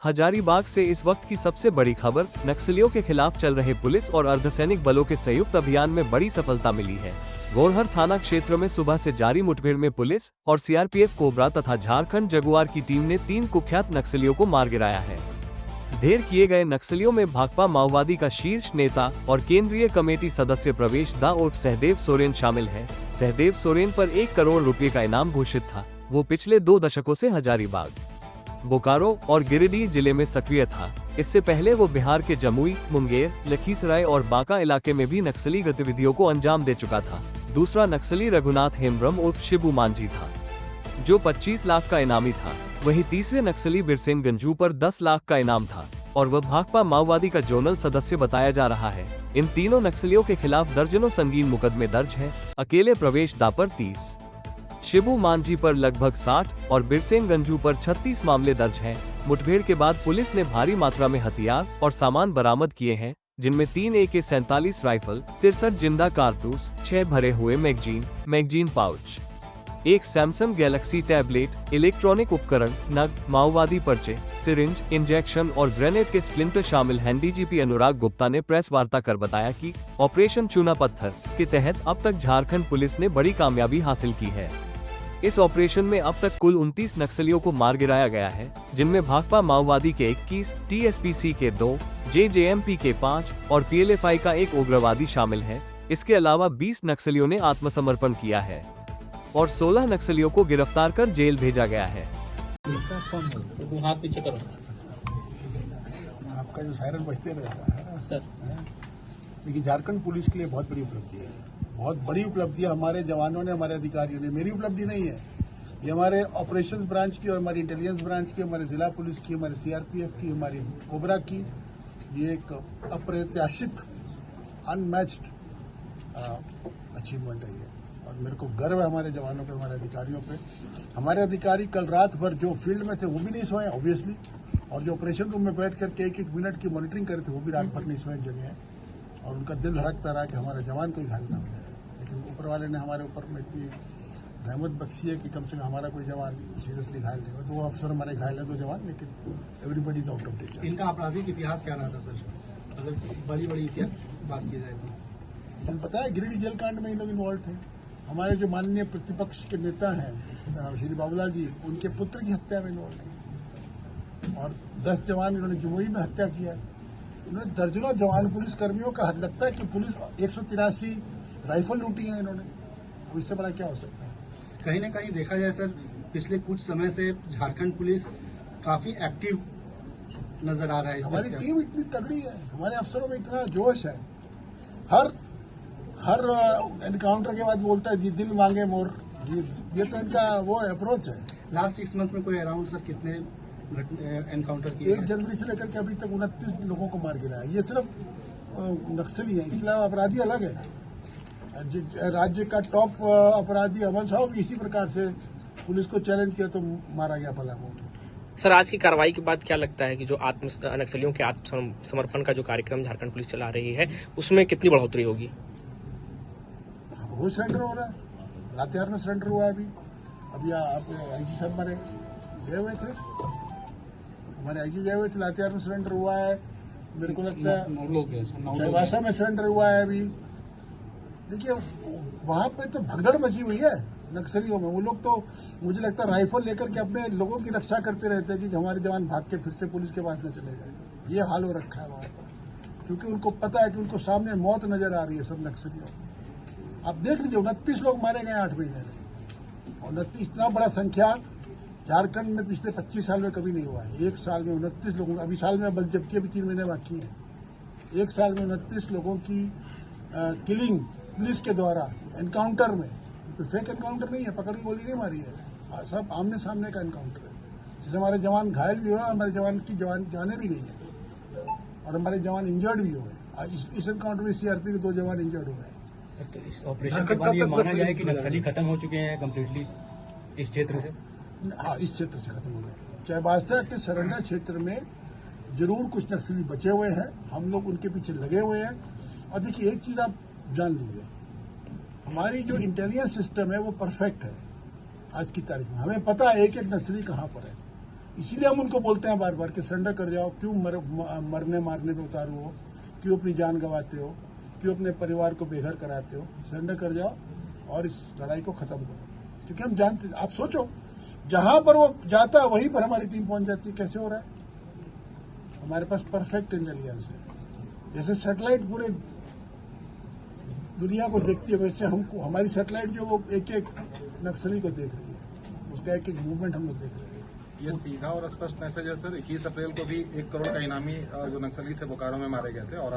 हजारीबाग से इस वक्त की सबसे बड़ी खबर, नक्सलियों के खिलाफ चल रहे पुलिस और अर्धसैनिक बलों के संयुक्त अभियान में बड़ी सफलता मिली है। गोरहर थाना क्षेत्र में सुबह से जारी मुठभेड़ में पुलिस और सीआरपीएफ कोबरा तथा झारखंड जगुआर की टीम ने 3 कुख्यात नक्सलियों को मार गिराया है। ढेर किए गए नक्सलियों में भाकपा माओवादी का शीर्ष नेता और केंद्रीय कमेटी सदस्य प्रवेश दा उर्फ सहदेव सोरेन शामिल है। सहदेव सोरेन पर 1 करोड़ रुपए का इनाम घोषित था। वो पिछले 2 दशकों से हजारीबाग, बोकारो और गिरिडीह जिले में सक्रिय था। इससे पहले वो बिहार के जमुई, मुंगेर, लखीसराय और बांका इलाके में भी नक्सली गतिविधियों को अंजाम दे चुका था। दूसरा नक्सली रघुनाथ हेम्ब्रम उर्फ शिबू मांझी था, जो 25 लाख का इनामी था। वहीं तीसरे नक्सली बिरसेन गंजू पर 10 लाख का इनाम था और वह भाकपा माओवादी का जोनल सदस्य बताया जा रहा है। इन तीनों नक्सलियों के खिलाफ दर्जनों संगीन मुकदमे दर्ज है। अकेले प्रवेश दा पर 30, शिबू मांझी पर लगभग 60 और बिरसेन गंजू पर 36 मामले दर्ज हैं। मुठभेड़ के बाद पुलिस ने भारी मात्रा में हथियार और सामान बरामद किए हैं, जिनमें 3 AK-47 राइफल, 63 जिंदा कारतूस, 6 भरे हुए magazine pouch, 1 Samsung Galaxy tablet, electronic उपकरण, नग, माओवादी पर्चे, सिरिंज, इंजेक्शन और ग्रेनेड के स्प्लिंटर शामिल हैं। डीजीपी अनुराग गुप्ता ने प्रेस वार्ता कर बताया कि ऑपरेशन चूना पत्थर के तहत अब तक झारखंड पुलिस ने बड़ी कामयाबी हासिल की है। इस ऑपरेशन में अब तक कुल 29 नक्सलियों को मार गिराया गया है, जिनमें भाकपा माओवादी के 21, TSPC के 2, JJMP के 5 और PLFI का 1 उग्रवादी शामिल है। इसके अलावा 20 नक्सलियों ने आत्मसमर्पण किया है और 16 नक्सलियों को गिरफ्तार कर जेल भेजा गया है। हाथ पीछे करो। आपका जो सायरन बजते रहता है सर, लेकिन झारखंड पुलिस के लिए बहुत बड़ी उपलब्धि है। बहुत बड़ी उपलब्धि है हमारे जवानों ने, हमारे अधिकारियों ने। मेरी उपलब्धि नहीं है, ये हमारे ऑपरेशंस ब्रांच की और हमारी इंटेलिजेंस ब्रांच की, हमारे जिला पुलिस की, हमारे CRPF की, हमारी कोबरा की। ये एक अप्रत्याशित अनमैच्ड अचीवमेंट है ये, और मेरे को गर्व है हमारे जवानों पे, हमारे अधिकारियों पे। हमारे अधिकारी कल रात भर जो फील्ड में थे वो भी नहीं सोए ऑब्वियसली, और जो ऑपरेशन रूम में बैठ करके 1-1 मिनट की मॉनिटरिंग करे थे वो भी रात भर नहीं सोए जगह है, और उनका दिल धड़कता रहा कि हमारे जवान कोई घायल ना हो जाए। लेकिन ऊपर वाले ने हमारे ऊपर में इतनी रहमत बख्शी है कि कम से कम हमारा कोई जवान सीरियसली घायल नहीं हुआ। 2 अफसर हमारे घायल है, 2 जवान, लेकिन everybody is out of danger. इनका आपराधिक इतिहास क्या रहा था सर, अगर बड़ी इतिहास बात की जाए तो? पता है, गिरिडीह जेल कांड में इन लोग इन्वॉल्व थे। हमारे जो माननीय प्रतिपक्ष के नेता हैं श्री बाबूलाल जी, उनके पुत्र की हत्या में इन्वॉल्व है, और 10 जवान इन्होंने जमुई में हत्या किया। इन्होंने दर्जनों जवान पुलिस कर्मियों का, लगता है कि पुलिस 183 राइफल लूटी है इन्होंने। अब इससे बड़ा क्या हो सकता है? कहीं ना कहीं देखा जाए सर, पिछले कुछ समय से झारखंड पुलिस काफी एक्टिव नजर आ रहा है। हमारी टीम इतनी तगड़ी है, हमारे अफसरों में इतना जोश है। हर एनकाउंटर के बाद बोलता है जी दिल मांगे मोर, ये तो इनका वो अप्रोच है। लास्ट 6 मंथ में कोई अराउंड सर कितने एनकाउंटर किए? 1 जनवरी से लेकर के अभी तक 29 लोगों को मार गिरा है। ये सिर्फ नक्सली है, इसके अलावा अपराधी अलग है। राज्य का टॉप अपराधी अमन साहब भी इसी प्रकार से पुलिस को चैलेंज किया तो मारा गया पलामू। सर, आज की कार्रवाई के बाद क्या लगता है कि जो नक्सलियों के आत्मसमर्पण का जो कार्यक्रम झारखंड पुलिस चला रही है, उसमें कितनी बढ़ोतरी होगी? वो सरेंडर हो रहा है, लातेहार में सरेंडर हुआ है अभी आप IG साहब हमारे गए हुए थे, लातेहार में सरेंडर हुआ है। मेरे को लगता है चाईबासा में सरेंडर हुआ है अभी। देखिए, वहां पे तो भगदड़ मची हुई है नक्सलियों में। वो लोग तो मुझे लगता है राइफल लेकर के अपने लोगों की रक्षा करते रहते हैं कि हमारे जवान भाग के फिर से पुलिस के पास न चले जाए। ये हाल हो रखा है वहां पर, क्योंकि उनको पता है कि उनको सामने मौत नजर आ रही है सब नक्सलियों। आप देख लीजिए, 29 लोग मारे गए 8 महीने में, और 29 इतना बड़ा संख्या झारखंड में पिछले 25 साल में कभी नहीं हुआ है। 1 साल में 29 लोगों, अभी साल में जबकि अभी 3 महीने बाकी हैं, 1 साल में 29 लोगों की किलिंग पुलिस के द्वारा एनकाउंटर में। कोई फेक एनकाउंटर नहीं है, पकड़ की गोली नहीं मारी है, सब आमने सामने का एनकाउंटर है। जैसे हमारे जवान घायल भी हुए, हमारे जवान की जाने भी गई है, और हमारे जवान इंजर्ड भी हुए। इस एनकाउंटर में CRP के 2 जवान इंजर्ड हुए हैं। तो इस ऑपरेशन के बाद ये माना जाए कि नक्सली खत्म हो चुके हैं कम्प्लीटली इस क्षेत्र से? हाँ, इस क्षेत्र से खत्म हो गए। चाईबासा के सरेंडर क्षेत्र में जरूर कुछ नक्सली बचे हुए हैं, हम लोग उनके पीछे लगे हुए हैं। और देखिए, एक चीज आप जान लीजिए, हमारी जो इंटेलिजेंस सिस्टम है वो परफेक्ट है। आज की तारीख में हमें पता है एक नक्सली कहाँ पर है। इसीलिए हम उनको बोलते हैं बार बार कि सरेंडर कर जाओ। क्यों मरने मारने पे उतारू हो, क्यों अपनी जान गंवाते हो, क्यों अपने परिवार को बेघर कराते हो। सरेंडर कर जाओ और इस लड़ाई को खत्म करो। क्योंकि हम जानते, आप सोचो जहां पर वो जाता है वहीं पर हमारी टीम पहुंच जाती है। कैसे हो रहा है? हमारे पास परफेक्ट इंटेलिजेंस है। जैसे सैटेलाइट पूरे दुनिया को देखती है, वैसे हमको हमारी सैटेलाइट जो वो एक एक नक्सली को देख रही है, उसका एक एक मूवमेंट हम लोग देख रहे हैं। ये सीधा और स्पष्ट मैसेज है सर। 21 अप्रैल को भी 1 करोड़ का इनामी जो नक्सली थे बोकारो में मारे गए थे, और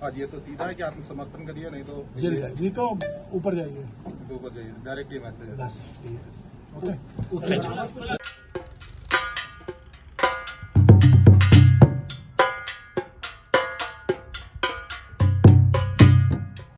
आज ये तो सीधा है कि आत्मसमर्पण करिए, नहीं तो जेल जाइए, नहीं तो ऊपर जाइए। ऊपर जाइए। डायरेक्टली मैसेज है। बस ठीक है। ओके।